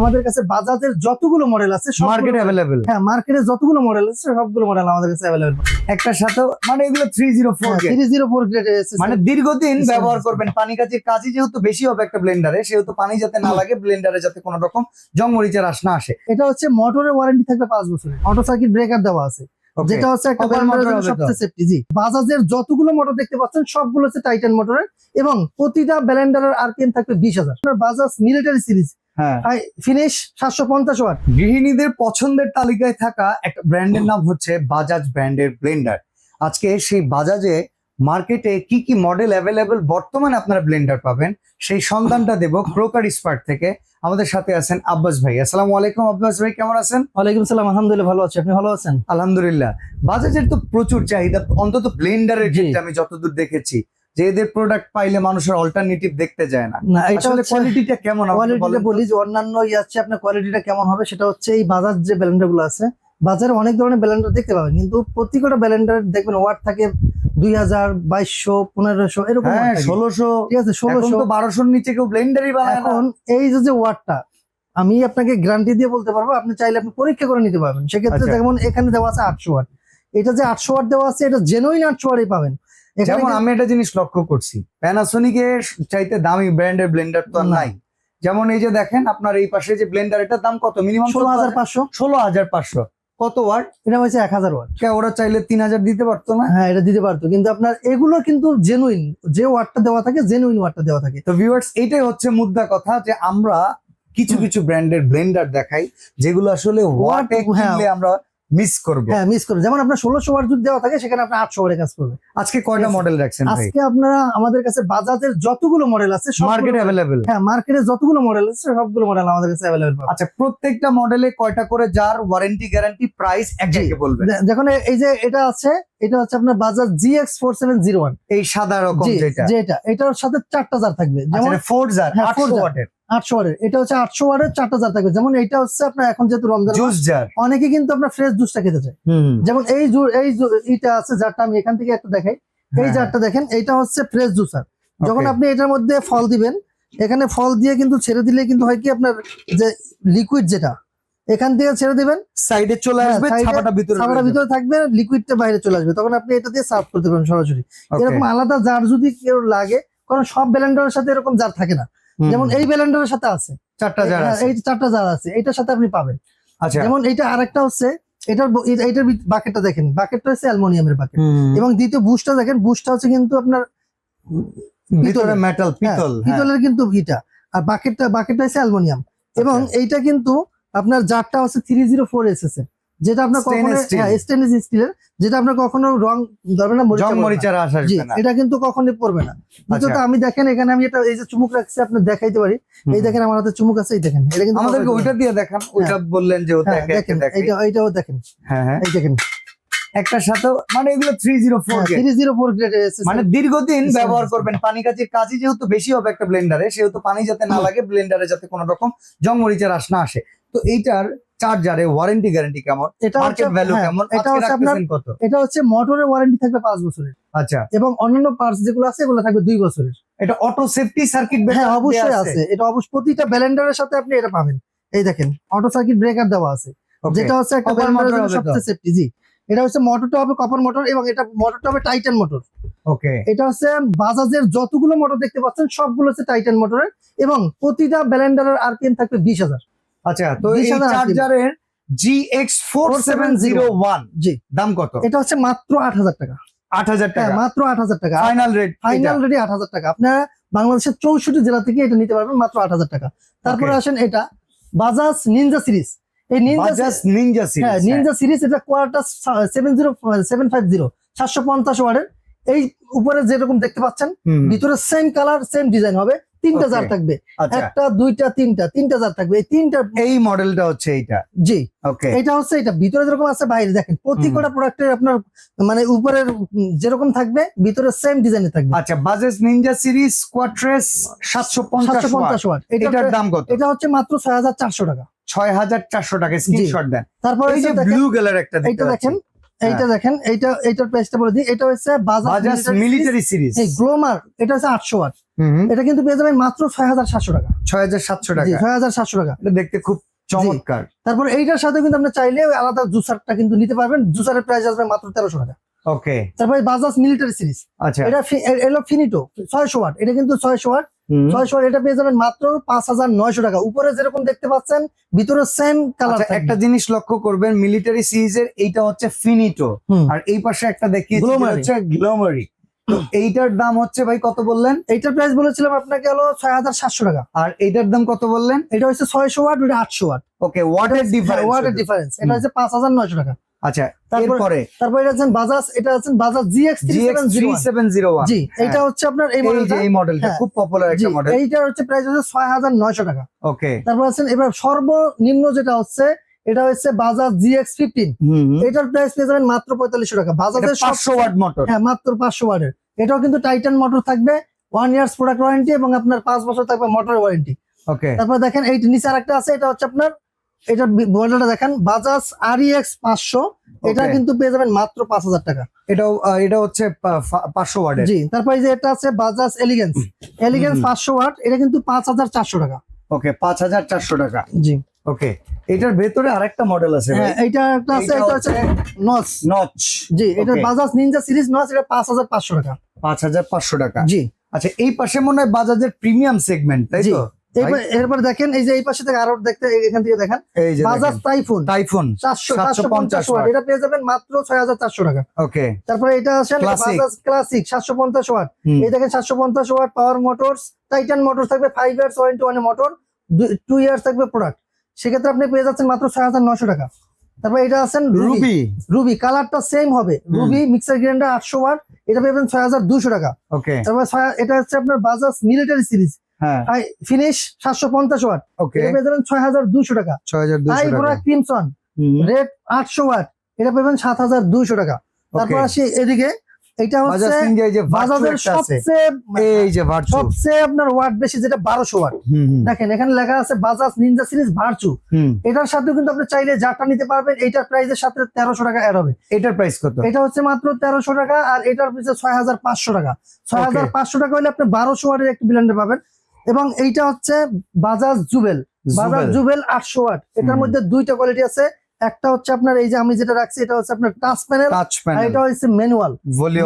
আমাদের কাছে বাজাজের যতগুলো মডেল আছে মার্কেট অ্যাভেলেবেল। হ্যাঁ, মার্কেটে যতগুলো মডেল আছে সবগুলো মডেল আমাদের কাছে অ্যাভেলেবেল। একটার সাথে মানে এগুলো 304 গ্রেড, 304 গ্রেডের এসএস, মানে দীর্ঘদিন ব্যবহার করবেন। পানি কাজের কাজই যেহেতু বেশি হবে একটা ব্লেন্ডারে, সেহেতু পানি যাতে না লাগে, ব্লেন্ডারে যাতে কোনো রকম জং মরিচের আঁশ না আসে। এটা হচ্ছে মোটরের ওয়ারেন্টি থাকবে 5 বছরের, অটো সার্কিট ব্রেকার দেওয়া আছে, Okay. যেটা হচ্ছে একটা Copper ব্লেন্ডারের motor জন্য হবে তো? সবচেয়ে সেফটি। জি, বাজাজের যতগুলো মোটর দেখতে পাচ্ছেন সবগুলো হচ্ছে টাইটান মোটরের, এবং প্রতিটা ব্লেন্ডারের আরপিএম থাকবে 20,000। বাজাজ মিলিটারি সিরিজ হ্যাঁ, ফিনিশ 750 ওয়াট। গৃহিণীদের পছন্দের তালিকায় থাকা একটা ব্র্যান্ডের নাম হচ্ছে বাজাজ ব্র্যান্ডের ব্লেন্ডার। আজকে সেই বাজাজে মার্কেটে কি কি মডেল অ্যাভেলেবেল বর্তমানে আপনারা ব্লেন্ডার পাবেন, সেই সন্ধানটা দেব ক্রোকার স্পার্ট থেকে। আমাদের সাথে আছেন আব্বাস ভাই। আসসালামু আলাইকুম আব্বাস ভাই, কেমন আছেন? ওয়ালাইকুম সালাম, আলহামদুলিল্লাহ ভালো আছি, আপনি ভালো আছেন? আলহামদুলিল্লাহ। বাজাজের তো প্রচুর চাহিদা, অন্তত ব্লেন্ডারের জি। ক্ষেত্রে আমি যতদূর দেখেছি যে এদের প্রোডাক্ট পাইলে মানুষের অল্টারনেটিভ দেখতে যায় না। না, এটা আসলে হচ্ছে কোয়ালিটিটা কেমন? আমাকে কোয়ালিটিটা বলেন তো। বলি যে অন্যান্য আছে আপনার কোয়ালিটিটা কেমন হবে, সেটা হচ্ছে এই বাজাজ যে ব্লেন্ডার গুলো আছে, বাজারে অনেক ধরনের ব্লেন্ডার দেখতে পাবেন, কিন্তু প্রত্যেকটা ব্লেন্ডার দেখবেন ওয়াট থাকে 2000, 2200, 1500 এরকম watt হ্যাঁ, থাকে। 1600, ঠিক আছে, 1600। 1200 নিচে কেউ ব্লেন্ডারই বানায় না। এখন এই যে ওয়াটটা আমি আপনাকে গ্যারান্টি দিয়ে বলতে পারবো, আপনি চাইলে আপনি পরীক্ষা করে নিতে পারবেন। সেক্ষেত্রে আচ্ছা। যেমন এখানে দেওয়া আছে 800 ওয়াট, এটা যে 800 ওয়াট দেওয়া আছে এটা জেনুইন 800 ওয়াটই পাবেন। এখানে যেমন কিন্তু- আমি একটা জিনিস লক্ষ্য করছি, প্যানাসোনিকের চাইতে দামি ব্র্যান্ডের ব্লেন্ডার তো আর না। নাই। যেমন এই যে দেখেন আপনার এই পাশে যে ব্লেন্ডার, এটার দাম কত? মিনিমাম 16,500, 16,500। কত ওয়াট? এটা হচ্ছে 1000 ওয়াট। ওরা চাইলে 3000 দিতে পারতো না? হ্যাঁ, এটা দিতে পারতো, কিন্তু আপনার এগুলো কিন্তু জেনুইন, যে ওয়াটটা দেওয়া থাকে জেনুইন ওয়াটটা দেওয়া থাকে। তো ভিউয়ার্স, এইটাই হচ্ছে মুদ্রা কথা, যে আমরা কিছু কিছু ব্র্যান্ডের ব্লেন্ডার দেখাই যেগুলো আসলে ওয়াটে হ্যাঁ। কিনলে আমরা মিস করব। হ্যাঁ, মিস করে, যেমন আপনার 1600 ওয়াট যদি দেওয়া থাকে সেখানে আপনার 800 ওয়াটে কাজ করবে। আজকে কয়টা Yes. মডেল রাখছেন ভাই? আজকে আপনারা আমাদের কাছে বাজাজের যতগুলো মডেল আছে মার্কেট অ্যাভেলেবেল। হ্যাঁ, মার্কেটে যতগুলো মডেল আছে সবগুলো মডেল আমাদের কাছে অ্যাভেলেবল পাবেন। আচ্ছা, প্রত্যেকটা মডেলে কয়টা করে জার, ওয়ারেন্টি, গ্যারান্টি, প্রাইস এক জি। একে বলবেন। যখন এই যে এটা আছে, এটা হচ্ছে আপনার বাজাজ GX4701। এই সাদা রকম জি, যেটা, যেটা এটার সাথে 4টা জার থাকবে, যেমন আচ্ছা 4 জার, হ্যাঁ, 4 800 জার। ওয়াটের 800 ওয়াটের, এটা হচ্ছে 800 ওয়াটের 4টা জার থাকবে। যেমন এটা হচ্ছে আপনার এখন যেহেতু রমজান মাস, জুস জার। অনেকে কিন্তু আপনার ফ্রেশ জুসটা খেতে চায়। যেমন এইটা আছে জারটা, আমি এখান থেকে একটা দেখাই। এই হ্যাঁ। জারটা দেখেন, এইটা হচ্ছে ফ্রেশ জুসার। যখন Okay. আপনি এটার মধ্যে ফল দিবেন, এখানে ফল দিয়ে কিন্তু ছেড়ে দিলে কিন্তু হয় কি, আপনার যে লিকুইড যেটা এখান থেকে ছেড়ে দিবেন, সাইডে চলে হ্যাঁ, আসবে, side এ ছাপাটা ভিতরে ছাপাটা রয়ে যাবে। ভিতরে থাকবে, লিকুইডটা বাইরে চলে আসবে, তখন আপনি এটা দিয়ে সার্ভ করতে পারেন সরাসরি। Okay. এরকম আলাদা জার যদি কেউ লাগে, কারণ সব ব্লেন্ডারের সাথে এরকম জার থাকে না। হুম। যেমন এই ব্লেন্ডারের সাথে আছে 4টা জার হ্যাঁ, আছে। এই 4টা জার আছে, এটার সাথে আপনি পাবেন। আচ্ছা। যেমন এইটা আরেকটা হচ্ছে, এইটার বাকেটটা দেখেন, বাকেটটা হচ্ছে অ্যালুমিনিয়ামের বাকেট, হুম। এবং দ্বিতীয় বুশটা দেখেন, বুশটা হচ্ছে কিন্তু আপনার ভিতরে মেটাল, পিতল। হ্যাঁ। পিতলের কিন্তু ইটা, আর বাকেটটা হচ্ছে অ্যালুমিনিয়াম, এবং এইটা কিন্তু আপনার জারটা হচ্ছে 304 এসএস এর, যেটা আপনার কখনো Stainless steel। স্টেনলেস স্টিলের, যেটা আপনার কখনো রং ধরবে না, মরিচা জং পড়বে না। মরিচার আশা জি, আসবে না। এটা কিন্তু কখনোই পড়বে না। দ্বিতীয়ত আমি দেখেন এখানে আমি এটা এই যে চুমুক রাখছি, আপনি দেখাইতে পারি। এই দেখেন আমার হাতে চুমুক আছে, এই দেখেন, এটা কিন্তু আমাদেরকে কখনোই ওইটা দিয়ে দেখান, ওইটা বললেন যে ওটা হ্যাঁ, একে একে দেখেন দেখাই। এইটাও দেখেন, হ্যাঁ হ্যাঁ, এই দেখেন একটার সাথে মানে এগুলো 304 গ্রেড, 304 গ্রেড এসএস, মানে দীর্ঘদিন Yes, ব্যবহার yes, করবেন। পানি কাজের কাজই যেহেতু বেশি হবে একটা ব্লেন্ডারে, সেহেতু পানি যাতে না লাগে, ব্লেন্ডারে যাতে কোনো রকম জং মরিচের আঁশ না আসে। তো এইটার চার্জারে ওয়ারেন্টি গ্যারান্টি কেমন, এটা মার্কেট ভ্যালু হ্যাঁ, কেমন, এটা আজকে হচ্ছে আপনার, রাখতেছেন কত? এটা হচ্ছে মোটরের ওয়ারেন্টি থাকবে 5 বছরের, আচ্ছা, এবং অন্যান্য পার্টস যেগুলো আছে এগুলো থাকবে 2 বছরের। এটা অটো সেফটি সার্কিট হ্যাঁ, অবশ্যই আছে, এটা অবশ্যই প্রতিটা ব্লেন্ডারের সাথে আপনি এটা পাবেন। এই দেখেন, অটো সার্কিট ব্রেকার দেওয়া আছে, যেটা হচ্ছে একটা Copper ব্লেন্ডারের motor জন্য হবে তো? সবচেয়ে সেফটি। জি, এটা হচ্ছে মোটরটা হবে কপার মোটর, এবং এটা মোটরটা হবে টাইটান মোটর। ওকে। এটা হচ্ছে বাজাজের যতগুলো মোটর দেখতে পাচ্ছেন সবগুলো হচ্ছে টাইটান মোটরের, এবং প্রতিটা ব্লেন্ডারের আরপিএম থাকবে 20,000। আচ্ছা, তো এই 20,000 চার্জারের GX4701 জি, দাম কত? এটা হচ্ছে মাত্র 8,000 টাকা। 8,000 হ্যাঁ, টাকা মাত্র 8,000 টাকা। Final rate. ফাইনাল রেডি 8,000 টাকা। আপনারা বাংলাদেশের 64 জেলা থেকে এটা নিতে পারবেন মাত্র 8,000 টাকা। তারপরে Okay. আসেন এটা বাজাজ নিনজা সিরিজ। এই বাজাজ নিনজা সিরিজ। হ্যাঁ, নিনজা সিরিজ, এটা কোয়ার্টার 750 750 ওয়াটের। এই উপরে যেরকম দেখতে পাচ্ছেন, ভিতরে সেম কালার সেম ডিজাইন হবে, 3টা Okay. জার থাকবে, আচ্ছা, একটা দুইটা তিনটা জার থাকবে, এই তিনটা। এই মডেলটা হচ্ছে এইটা। জি, ওকে। এটা হচ্ছে, এটা ভিতরে যেরকম আছে বাইরে দেখেন, প্রত্যেকটা প্রোডাক্টের আপনার মানে উপরের যেরকম থাকবে ভিতরে সেম ডিজাইনে থাকবে। আচ্ছা, বাজাজ নিনজা সিরিজ কোয়াট্রেস 750 750 ওয়াট, এটার দাম কত? এটা হচ্ছে মাত্র 6,400 টাকা। 6,400 টাকা। স্ক্রিনশট দেন। তারপরে এই যে দেখেন, ব্লু কালার একটা এইটা দেখতে দেখেন, পাচ্ছেন, এইটা দেখেন, এইটার প্রাইসটা বলে দিই। এটা হচ্ছে বাজাজ মিলিটারি সিরিজ এই গ্লোমার, এটা হচ্ছে 800 ওয়াট। এটা কিন্তু পেয়ে যাবেন মাত্র 6700 টাকা। 6700 টাকা। 6700 টাকা। এটা দেখতে খুব চমৎকার। তারপর এইটার সাথে কিন্তু আপনি চাইলে ওই আলাদা জুসারটা কিন্তু নিতে পারবেন। জুসারের প্রাইস আসবে মাত্র 1300 টাকা। ওকে। তারপরে বাজাজ মিলিটারি সিরিজ, আচ্ছা, এটা এলো ফিনিটো 600 ওয়াট। এটা কিন্তু 600 ওয়াট। 600 ওয়াট এটা পেয়ে যাবেন মাত্র 5900 টাকা। উপরে যেরকম দেখতে পাচ্ছেন ভিতরে সেম কালার। একটা জিনিস লক্ষ্য করবেন, মিলিটারি সিরিজের এইটা হচ্ছে ফিনিটো, আর এই পাশে একটা দেখিয়েছি হচ্ছে গ্লোমারি। তো এইটার দাম হচ্ছে ভাই কত বললেন? এইটার প্রাইস বলেছিলাম আপনাকে হলো 6700 টাকা। আর এইটার দাম কত বললেন? এটা হচ্ছে 600 ওয়াট, ওটা 800 ওয়াট। ওকে, ওয়াটের ডিফারেন্স। ওয়াটের ডিফারেন্স। এটা হচ্ছে 5900 টাকা। আচ্ছা, তারপরে এটা হচ্ছে বাজাজ, এটা হচ্ছে বাজাজ GX 3701। জি, এটা হচ্ছে আপনার এই মডেলটা। এই মডেলটা খুব পপুলার একটা মডেল। এইটা হচ্ছে প্রাইস হচ্ছে 6900 টাকা। ওকে। তারপর আছেন এবার সর্বনিম্ন যেটা হচ্ছে, এটা হচ্ছে বাজাজ GX 15। এটার প্রাইস পেয়ে যাবেন মাত্র 4500 টাকা। বাজাজের 500 ওয়াট মোটর। হ্যাঁ, মাত্র 500 ওয়াটের। এটাও কিন্তু টাইটান মোটর থাকবে, 1 ইয়ার্স প্রোডাক্ট ওয়ারেন্টি এবং আপনার 5 বছর থাকবে মোটর ওয়ারেন্টি। ওকে। তারপর দেখেন এই নিচে আরেকটা আছে, এটা হচ্ছে আপনার, এটা মডেলটা দেখেন বাজাজ REX 500। এটা কিন্তু পেয়ে যাবেন মাত্র 5000 টাকা। এটা হচ্ছে 500 ওয়াটের। জি। তারপর এই যে এটা আছে বাজাজ এলিগেন্স 500 ওয়াট। এটা কিন্তু 5400 টাকা। ওকে, 5400 টাকা। জি। ওকে, এটার ভেতরে আরেকটা মডেল আছে। হ্যাঁ, এইটা একটা আছে, এটা হচ্ছে নচ। জি, এটা বাজাজ নিনজা সিরিজ নচ। এটা 5500 টাকা। 5500 টাকা। জি। আচ্ছা, এই পাশে মনে হয় বাজাজের প্রিমিয়াম সেগমেন্ট, তাই তো? এরপর দেখেন এই যে এই পাশে থেকে আরো দেখতে, এখান থেকে দেখেন বাজাজ টাইফুন 450 ওয়াট। এটা পেয়ে যাবেন মাত্র 6400 টাকা। ওকে। তারপরে এটা আছে বাজাজ ক্লাসিক 750 ওয়াট। এই দেখেন 750 watt power motors, Titan motor থাকবে 5 years warranty one motor, 2 years থাকবে প্রোডাক্ট। সেক্ষেত্রে আপনি পেয়ে যাচ্ছেন মাত্র 6900 টাকা। তারপর এটা আছেন রুবি কালারটা সেম হবে। Ruby mixer grinder 800 watt. এটা পেবেন 6200 টাকা। ওকে। তারপর এটা হচ্ছে আপনার Bajaj military series finish 750 watt. এটা পেয়ে যাবেন 6200 টাকা। 6200 টাকা। Crimson red 800 watt. এটা পেবেন 7200 টাকা। তারপর আসি এদিকে, এটা হচ্ছে বাজাজের সবচেয়ে আপনার ওয়াট বেশি, যেটা 1200 ওয়াট। দেখেন এখানে লেখা আছে বাজাজ নিনজা সিরিজ ভার্চু। এটার সাথে কিন্তু আপনি চাইলে যারটা নিতে পারবেন। এইটার প্রাইসের সাথে 1300 টাকা অ্যাড হবে। এটার প্রাইস কত? এটা হচ্ছে মাত্র 1300 টাকা। আর এটার পিছনে 6500 টাকা। 6500 টাকা হলে আপনি 1200 ওয়াটের একটি ব্লেন্ডার পাবেন। এবং এইটা হচ্ছে বাজাজ জুবেল 800 ওয়াট। এটার মধ্যে দুইটা কোয়ালিটি আছে। একটা হচ্ছে আপনার এই যে আমি যেটা রাখছি, এটা হচ্ছে আপনার টাচ প্যানেল, আর এটা হচ্ছে ম্যানুয়াল।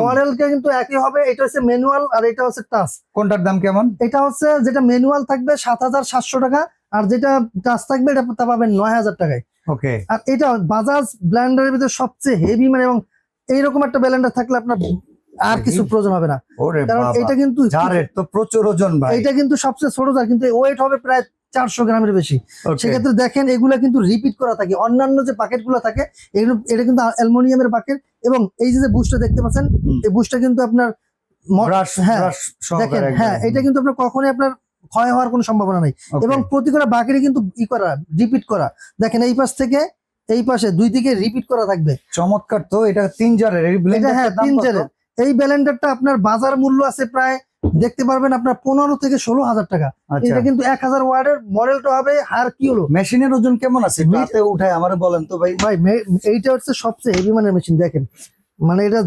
মডেলটা কিন্তু একই হবে। এটা হচ্ছে ম্যানুয়াল আর এটা হচ্ছে টাচ। কোনটার দাম কেমন? এটা হচ্ছে যেটা ম্যানুয়াল থাকবে 7700 টাকা, আর যেটা টাচ থাকবে এটা পাবেন 9000 টাকায়। ওকে। আর এটা বাজাজ ব্লেন্ডারের ভিতরে সবচেয়ে হেভি মানে, এবং এইরকম একটা ব্লেন্ডার থাকলে আপনার আর কিছু প্রয়োজন হবে না। কারণ এটা কিন্তু তো প্রচুর ওজন ভাই। এটা কিন্তু সবচেয়ে ছোট জার, কিন্তু ওয়েট হবে প্রায় 400 গ্রামের বেশি। সেক্ষেত্রে দেখেন এগুলা কিন্তু রিপিট করা থাকে। অন্যান্য যে বাকেট গুলো থাকে এগুলো, এটা কিন্তু অ্যালুমিনিয়ামের বাকেট। এবং এই যে বুস্টটা দেখতে পাচ্ছেন, এই বুস্টটা কিন্তু আপনার দেখেন, হ্যাঁ, এটা কিন্তু আপনার কখনোই আপনার ক্ষয় হওয়ার কোনো সম্ভাবনা নেই। এবং প্রতিটা বাকেটে কিন্তু করা রিপিট করা। দেখেন এই পাশ থেকে এই পাশে দুই দিকে রিপিট করা থাকবে। চমৎকার। তো এটা 3 জারের। হ্যাঁ, 3 জারের। এই ব্লেন্ডারটা আপনার বাজার মূল্য আছে প্রায়, দেখতে পারবেন আপনার 15 থেকে 16,000 টাকা। এটা কিন্তু 1000 ওয়াটের মডেলটা হবে। আর কি হলো, মেশিনের ওজন কেমন আছে? হাতে উঠায় আমার বলেন তো ভাই। এইটা হচ্ছে সবচেয়ে হেভি মানের মেশিন। দেখেন মানে এটা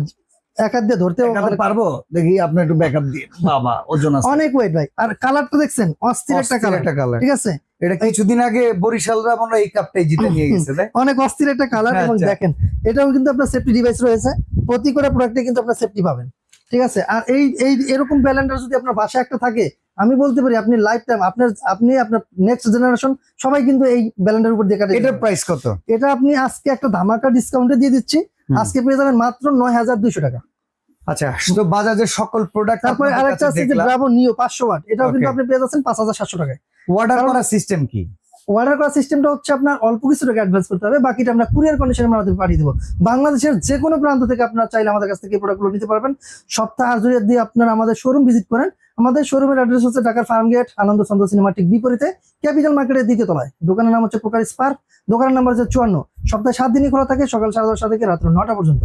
এক হাত দিয়ে ধরতে পারবো। দেখি আপনি একটু ব্যাকআপ দিয়ে। বাবা, ওজন আছে অনেক ওয়েট ভাই। আর কালারটা দেখছেন, অস্থির একটা কালার। ঠিক আছে, এটা কিছুদিন আগে বরিশালরা মনে হয় এই কাপটাই জিতে নিয়ে গেছে। অনেক অস্থির একটা কালার। এবং দেখেন এটাও কিন্তু আপনার সেফটি ডিভাইস রয়েছে। প্রতিটা প্রোডাক্টে কিন্তু আপনার সেফটি পাবেন। ঠিক আছে। আর এই এরকম ব্লেন্ডার যদি আপনার বাসায় একটা থাকে, আমি বলতে পারি আপনি লাইফ টাইম আপনি আপনার নেক্সট জেনারেশন সবাই কিন্তু এই ব্লেন্ডারের উপর দিয়ে কাটে। এটার প্রাইস কত? এটা আপনি আজকে একটা ধামাকা ডিসকাউন্টে দিয়ে দিচ্ছি। আজকে পেয়ে যাবেন মাত্র 9200 টাকা। আচ্ছা, তো বাজাজের সকল প্রোডাক্ট। তারপরে আরেকটা আছে যে ব্রাভো নিও 500 ওয়াট। এটাও কিন্তু আপনি পেয়ে যাচ্ছেন 5700 টাকায়। অর্ডার করার সিস্টেম কি? অর্ডার করার সিস্টেমটা হচ্ছে আপনার অল্প কিছু টাকা অ্যাডভান্স করতে হবে, বাকিটা আমরা কুরিয়ার কন্ডিশনে আমাদের পাঠিয়ে দেবো। বাংলাদেশের যে কোনো প্রান্ত থেকে আপনারা চাইলে আমাদের কাছ থেকে এই প্রোডাক্টগুলো নিতে পারবেন। সপ্তাহ হাজরিয়া দিয়ে আপনারা আমাদের শোরুম ভিজিট করেন। আমাদের শোরুমের অ্যাড্রেস হচ্ছে ঢাকার ফার্মগেট, আনন্দ চন্দ্র সিনেমা ঠিক বিপরীতে, ক্যাপিটাল মার্কেটের দ্বিতীয় তলায়। দোকানের নাম হচ্ছে পোকারি স্পার্ক। দোকানের নাম্বার হচ্ছে 54। সপ্তাহে 7 দিনই খোলা থাকে, সকাল 10:30 থেকে রাত্র 9টা পর্যন্ত।